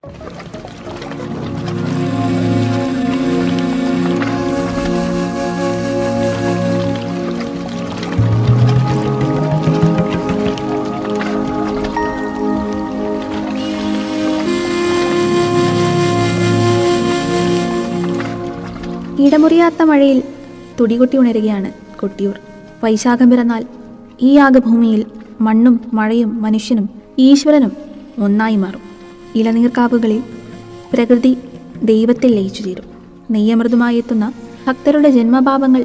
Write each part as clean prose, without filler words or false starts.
ഇടമുറിയാത്ത മഴയിൽ തുടികൊട്ടി ഉണരുകയാണ് കൊട്ടിയൂർ. വൈശാഖം പിറന്നാൽ ഈ യാഗഭൂമിയിൽ മണ്ണും മഴയും മനുഷ്യനും ഈശ്വരനും ഒന്നായി മാറും. ഇളനീർക്കാവുകളിൽ പ്രകൃതി ദൈവത്തിൽ ലയിച്ചു ചേരും. നെയ്യമൃതുമായി എത്തുന്ന ഭക്തരുടെ ജന്മപാപങ്ങൾ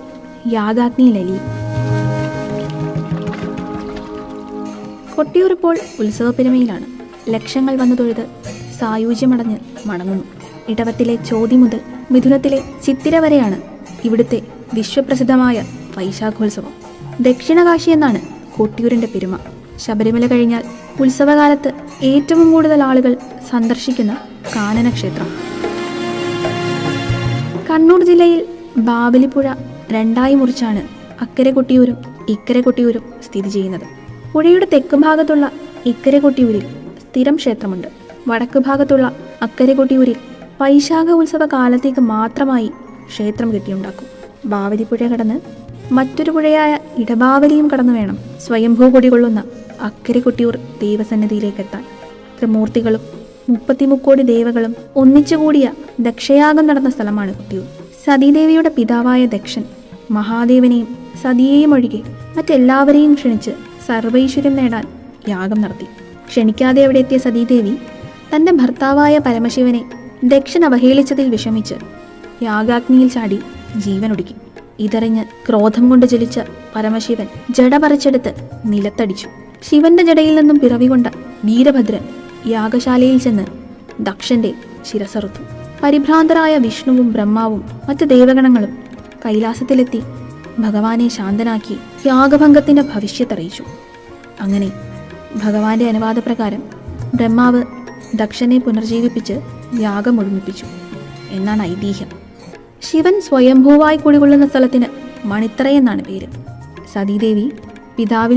യാഗാഗ്നിയിലലിയും. കൊട്ടിയൂർ ഇപ്പോൾ ഉത്സവപ്പെരുമയിലാണ്. ലക്ഷങ്ങൾ വന്നു തൊഴുത് സായുജ്യമടഞ്ഞ് മടങ്ങുന്നു. ഇടവത്തിലെ ചോതി മുതൽ മിഥുനത്തിലെ ചിത്തിര വരെയാണ് ഇവിടുത്തെ വിശ്വപ്രസിദ്ധമായ വൈശാഖോത്സവം. ദക്ഷിണകാശി എന്നാണ് കൊട്ടിയൂരിൻ്റെ പെരുമ. ശബരിമല കഴിഞ്ഞാൽ ഉത്സവകാലത്ത് ഏറ്റവും കൂടുതൽ ആളുകൾ സന്ദർശിക്കുന്ന കാനനക്ഷേത്രം. കണ്ണൂർ ജില്ലയിൽ ബാവലിപ്പുഴ രണ്ടായി മുറിച്ചാണ് അക്കരെ കൊട്ടിയൂരും ഇക്കരെ കൊട്ടിയൂരും സ്ഥിതി ചെയ്യുന്നത്. പുഴയുടെ തെക്ക് ഭാഗത്തുള്ള ഇക്കരെ കൊട്ടിയൂരിൽ സ്ഥിരം ക്ഷേത്രമുണ്ട്. വടക്ക് ഭാഗത്തുള്ള അക്കരെ കൊട്ടിയൂരിൽ വൈശാഖ ഉത്സവ കാലത്തേക്ക് മാത്രമായി ക്ഷേത്രം കെട്ടിയുണ്ടാക്കും. ബാവലിപ്പുഴ കടന്ന് മറ്റൊരു പുഴയായ ഇടബാവലിയും കടന്നു വേണം സ്വയംഭൂ കൊടികൊള്ളുന്ന അക്കരെ കൊട്ടിയൂർ ദൈവസന്നിധിയിലേക്കെത്താൻ. ത്രിമൂർത്തികളും 33 ദേവകളും ഒന്നിച്ചുകൂടിയ ദക്ഷയാഗം നടന്ന സ്ഥലമാണ് കൊട്ടിയൂർ. സതീദേവിയുടെ പിതാവായ ദക്ഷൻ മഹാദേവനെയും സതിയെയും ഒഴികെ മറ്റെല്ലാവരെയും ക്ഷണിച്ച് സർവൈശ്വര്യം നേടാൻ യാഗം നടത്തി. ക്ഷണിക്കാതെ അവിടെ എത്തിയ സതീദേവി തൻ്റെ ഭർത്താവായ പരമശിവനെ ദക്ഷൻ അവഹേളിച്ചതിൽ വിഷമിച്ച് യാഗാഗ്നിയിൽ ചാടി ജീവനൊടുക്കി. ഇതറിഞ്ഞ് ക്രോധം കൊണ്ട് ജ്വലിച്ച പരമശിവൻ ജട പറിച്ചെടുത്ത് നിലത്തടിച്ചു. ശിവന്റെ ജടയിൽ നിന്നും പിറവികൊണ്ട വീരഭദ്രൻ യാഗശാലയിൽ ചെന്ന് ദക്ഷന്റെ ശിരസറുത്തു. പരിഭ്രാന്തരായ വിഷ്ണുവും ബ്രഹ്മാവും മറ്റ് ദേവഗണങ്ങളും കൈലാസത്തിലെത്തി ഭഗവാനെ ശാന്തനാക്കി യാഗഭംഗത്തിന്റെ ഭവിഷ്യത്തറിയിച്ചു. അങ്ങനെ ഭഗവാന്റെ അനുവാദപ്രകാരം ബ്രഹ്മാവ് ദക്ഷനെ പുനർജീവിപ്പിച്ച് യാഗം ഒഴിമിപ്പിച്ചു എന്നാണ് ഐതിഹ്യം. ശിവൻ സ്വയംഭൂവായി കുടികൊള്ളുന്ന സ്ഥലത്തിന് മണിത്തറ എന്നാണ് പേര്. സതീദേവി പിതാവിൽ